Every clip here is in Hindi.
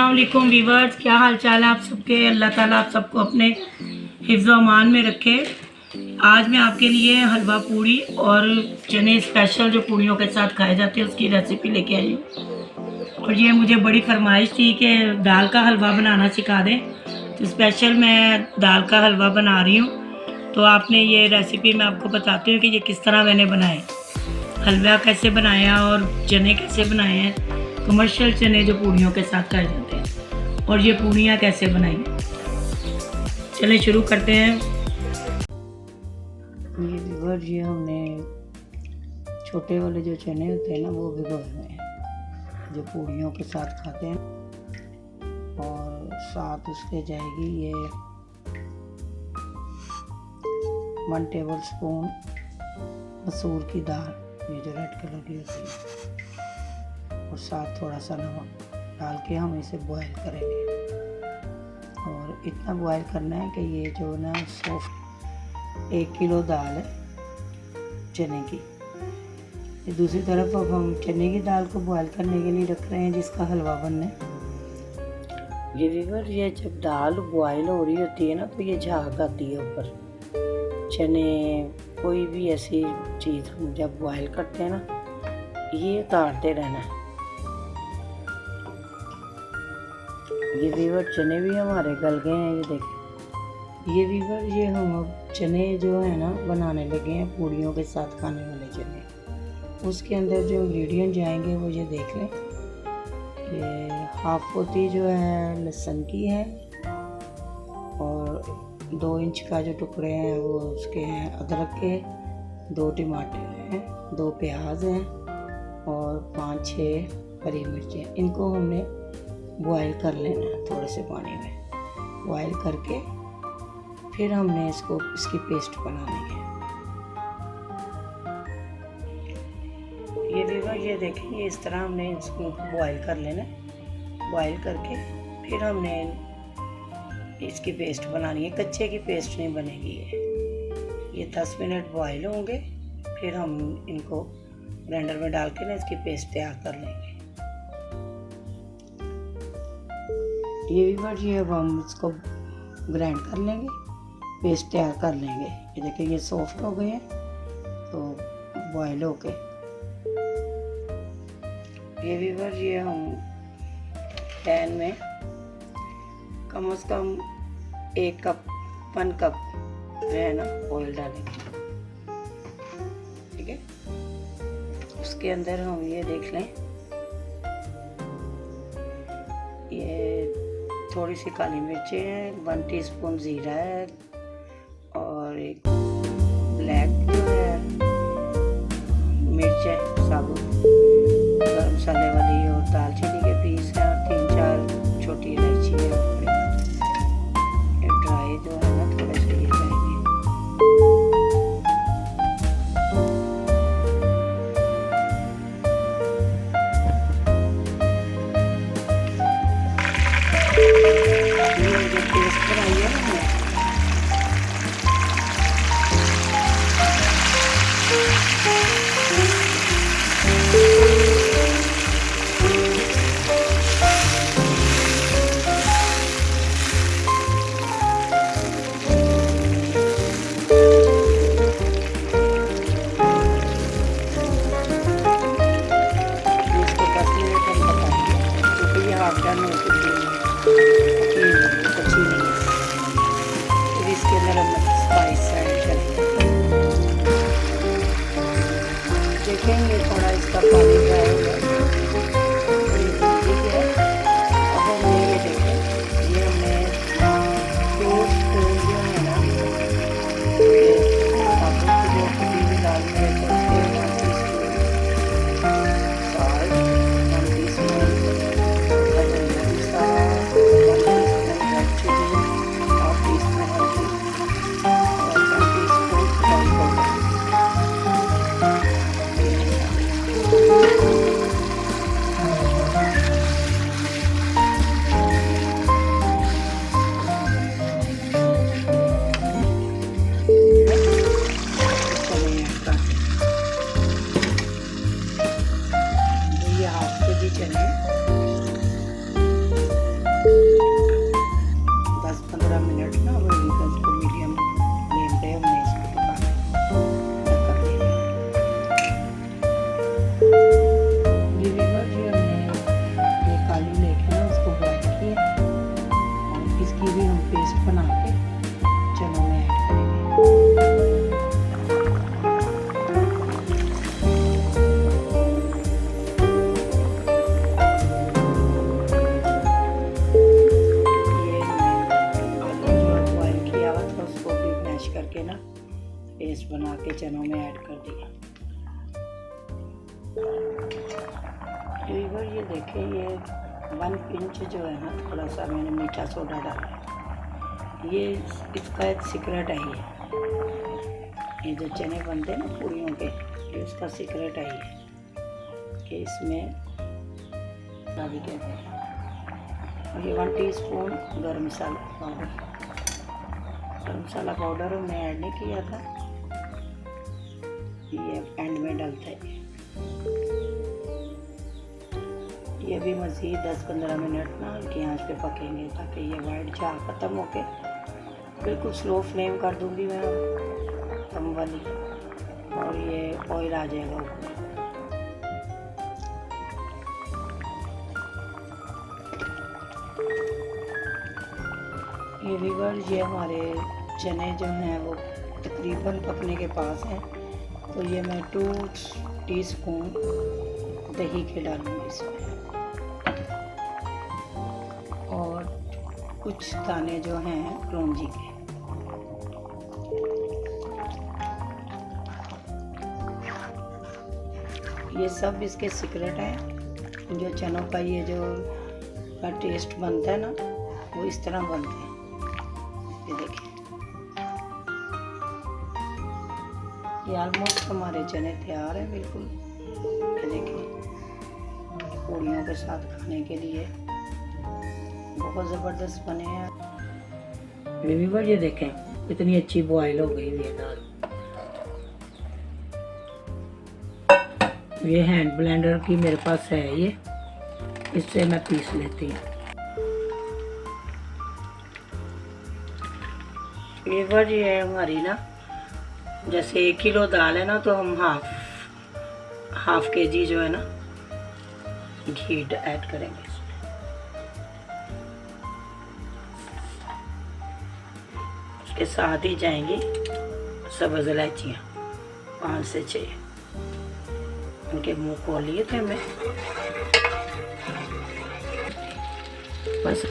अस्सलाम वालेकुम वीवर्स, क्या हाल चाल है आप सबके। अल्लाह ताला आप सबको अपने हिफ्ज़ व अमान में रखे। आज मैं आपके लिए हलवा पूड़ी और चने स्पेशल जो पूड़ियों के साथ खाए जाते हैं उसकी रेसिपी लेके आई हूँ। और ये मुझे बड़ी फरमाइश थी कि दाल का हलवा बनाना सिखा दें, तो स्पेशल मैं दाल का हलवा बना रही हूँ। तो आपने ये रेसिपी मैं आपको बताती हूँ कि ये किस तरह मैंने बनाए, हलवा कैसे बनाया और चने कैसे बनाए हैं, कमर्शियल चने जो पूड़ियों के साथ खाए जाते हैं, और ये पूड़ियाँ कैसे बनाई। चलिए शुरू करते हैं। ये व्यूअर, ये हमने छोटे वाले जो चने होते हैं ना वो भिगोए हुए हैं जो पूड़ियों के साथ खाते हैं, और साथ उसके जाएगी ये 1 टेबल स्पून मसूर की दाल, ये जो रेड कलर की होती है, और साथ थोड़ा सा नमक डाल के हम इसे बॉयल करेंगे। और इतना बॉयल करना है कि ये जो ना सॉफ्ट 1 किलो दाल है चने की। ये दूसरी तरफ अब हम चने की दाल को बॉयल करने के लिए रख रहे हैं जिसका हलवा बनना है। ये व्यूअर, ये जब दाल बॉयल हो रही होती है ना तो ये झाग आती है ऊपर। चने कोई भी ऐसी चीज़ हम जब बॉयल करते हैं ना ये उतारते रहना है। ये व्यूअर, चने भी हमारे गल गए हैं, ये देखें। ये व्यूअर, ये हम अब चने जो है ना बनाने लगे हैं पूड़ियों के साथ खाने वाले चने। उसके अंदर जो इंग्रेडिएंट जाएंगे वो ये देख लें। ये हाफ पोती जो है लहसुन की है, और 2 इंच का जो टुकड़े हैं वो उसके हैं अदरक के, 2 टमाटर हैं, 2 प्याज हैं, और 5-6 हरी मिर्चें। इनको हमने बॉयल कर लेना है थोड़े से पानी में। बॉयल करके फिर हमने इसकी पेस्ट बना लेंगे। ये व्यूअर, ये देखें, ये इस तरह हमने इसको बॉयल कर लेना है। बॉयल करके फिर हमने इसकी पेस्ट बनानी है, कच्चे की पेस्ट नहीं बनेगी। ये 10 मिनट बॉयल होंगे, फिर हम इनको ब्लेंडर में डाल के ना इसकी पेस्ट तैयार कर लेंगे। ये व्यूअर, ये अब हम इसको ग्राइंड कर लेंगे, पेस्ट तैयार कर लेंगे। ये देखिए ये सॉफ्ट हो गए हैं तो बॉयल हो गए। ये व्यूअर, ये हम पैन में कम से कम 1 कप जो है ना ऑयल डालेंगे, ठीक है। उसके अंदर हम ये देख लें, ये थोड़ी सी काली मिर्चें हैं, 1 टीस्पून ज़ीरा है, और एक ब्लैक जो है मिर्च है साबुत गरम मसाले वाली, और दालचीनी के पीस हैं, और 3-4 छोटी इलायची है। ये ड्राई जो है ना थोड़े से ये जाएंगे। ये जो पेस्ट बनाई है ना करके ना पेस्ट बना के चनों में ऐड कर दिया। ये देखिए, ये 1 पिंच जो है ना, थोड़ा सा मैंने मीठा सोडा डाला है। ये इसका एक सीक्रेट है। ये जो चने बनते हैं ना पूड़ियों के, ये उसका सीक्रेट है कि इसमें भी कहते हैं। और ये 1 टीस्पून गरम मसाला पाउडर हमने ऐड नहीं किया था, ये एंड में डलता है। ये भी मज़ीद 10-15 मिनट ना हल्की आंच पे पकेंगे, ताकि ये वाइट चाह ख़त्म होके बिल्कुल स्लो फ्लेम कर दूंगी मैं कम वाली, और ये ऑयल आ जाएगा ऊपर। ये व्यूअर्स, ये हमारे चने जो हैं वो तकरीबन पकने के पास हैं, तो ये मैं 2 टीस्पून दही के डालूँगी इसमें, और कुछ दाने जो हैं कलौंजी के। ये सब इसके सीक्रेट हैं। जो चनों का ये जो का टेस्ट बनता है ना, वो इस तरह बनते हैं। ये देखिए, ये ऑलमोस्ट हमारे चने तैयार हैं बिल्कुल। ये देखिए, पूड़ियों के साथ खाने के लिए बहुत ज़बरदस्त बने हैं। व्यूअर्स, ये देखें कितनी अच्छी बॉयल हो गई हुई है दाल। ये हैंड ब्लेंडर की मेरे पास है, ये इससे मैं पीस लेती हूँ। व्यूअर्स, ये है हमारी ना, जैसे 1 किलो दाल है ना, तो हम हाफ केजी जो है ना घी ऐड करेंगे इसमें। उसके साथ ही जाएंगी सब्ज़ इलायचियाँ 5 से 6, उनके मुंह खोल लिए थे मैं बस।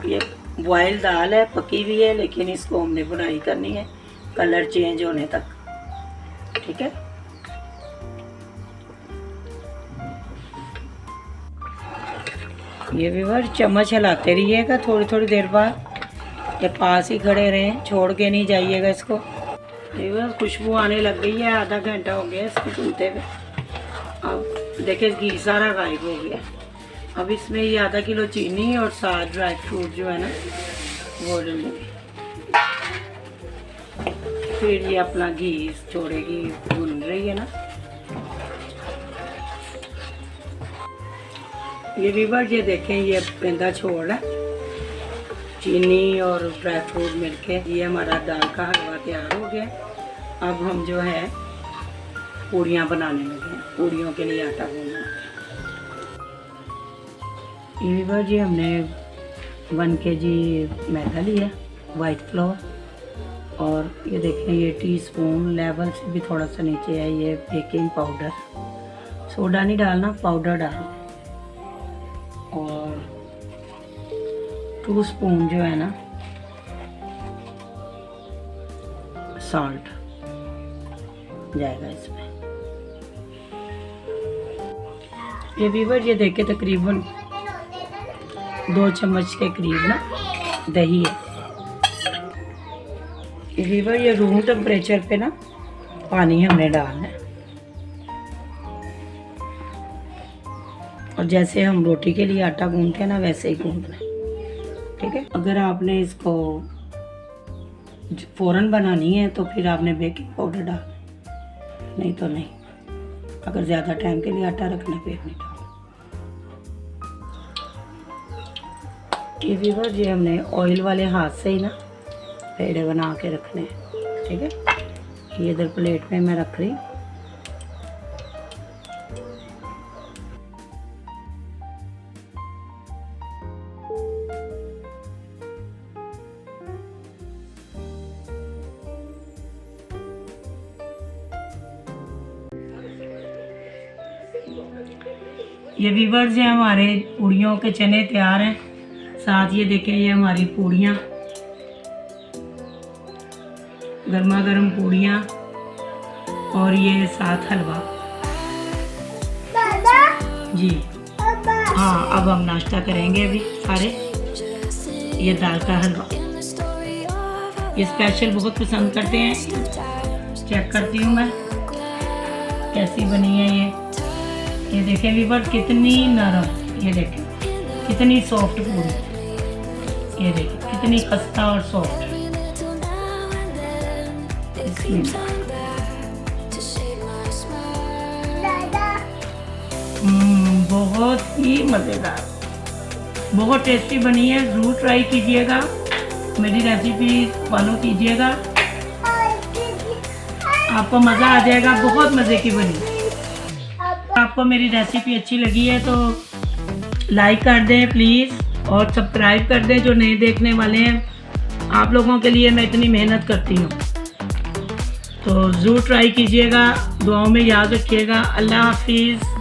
ये बॉयल दाल है, पकी हुई है, लेकिन इसको हमने बुनाई करनी है कलर चेंज होने तक, ठीक है। ये व्यूअर, चम्मच हिलाते रहिएगा थोड़ी थोड़ी देर बाद, या पास ही खड़े रहें, छोड़ के नहीं जाइएगा इसको। व्यूअर, खुशबू आने लग गई है, आधा घंटा हो गया इसको भूनते हुए। अब देखिए घी सारा गायब हो गया। अब इसमें ये आधा किलो चीनी और 7 ड्राई फ्रूट जो है ना वो डाल देंगे। फिर ये अपना घी छोड़ेगी, भून रही है ना। ये व्यूअर, ये देखें, ये पेंदा छोड़ है, चीनी और ड्राई फ्रूट मिलके ये हमारा दाल का हलवा तैयार हो गया। अब हम जो है पूड़ियाँ बनाने लगे हैं। पूड़ियों के लिए आटा गूंदना। व्यूअर, जी हमने 1 kg मैदा लिया, वाइट फ्लोर, और ये देखें ये टीस्पून लेवल से भी थोड़ा सा नीचे है ये बेकिंग पाउडर। सोडा नहीं डालना, पाउडर डालना। और 2 स्पून जो है ना सॉल्ट जाएगा इसमें। ये व्यूअर, ये देखे तकरीबन 2 चम्मच के करीब ना दही है। व्यूअर, ये रूम टेम्परेचर पे ना पानी हमने डालना है, और जैसे हम रोटी के लिए आटा गूंथते हैं ना वैसे ही गूंथना है, ठीक है। अगर आपने इसको फ़ौरन बनानी है तो फिर आपने बेकिंग पाउडर डालना, नहीं तो नहीं। अगर ज़्यादा टाइम के लिए आटा रखना फिर नहीं डालना। ये व्यूअर, ये हमने ऑयल वाले हाथ से ही ना पेड़े बना के रखने हैं, ठीक है। ये इधर प्लेट में मैं रख रही। ये व्यूअर्स, हैं हमारे पूड़ियों के चने तैयार हैं। साथ ये देखें, ये हमारी पूड़ियाँ, गर्मा गर्म पूड़ियाँ, और ये साथ हलवा। जी हाँ, अब हम नाश्ता करेंगे अभी सारे। ये दाल का हलवा, ये स्पेशल बहुत पसंद करते हैं। चेक करती हूँ मैं कैसी बनी है ये देखें वीवर, कितनी नरम, ये देखें कितनी सॉफ्ट पूरी, ये देखें कितनी खस्ता और सॉफ्ट। बहुत ही मज़ेदार, बहुत टेस्टी बनी है। ज़रूर ट्राई कीजिएगा, मेरी रेसिपी फॉलो कीजिएगा, आपको मज़ा आ जाएगा। बहुत मज़े की बनी। आपको मेरी रेसिपी अच्छी लगी है तो लाइक कर दें प्लीज़, और सब्सक्राइब कर दें जो नए देखने वाले हैं। आप लोगों के लिए मैं इतनी मेहनत करती हूँ, तो ज़रूर ट्राई कीजिएगा। दुआओं में याद रखिएगा। अल्लाह हाफिज़।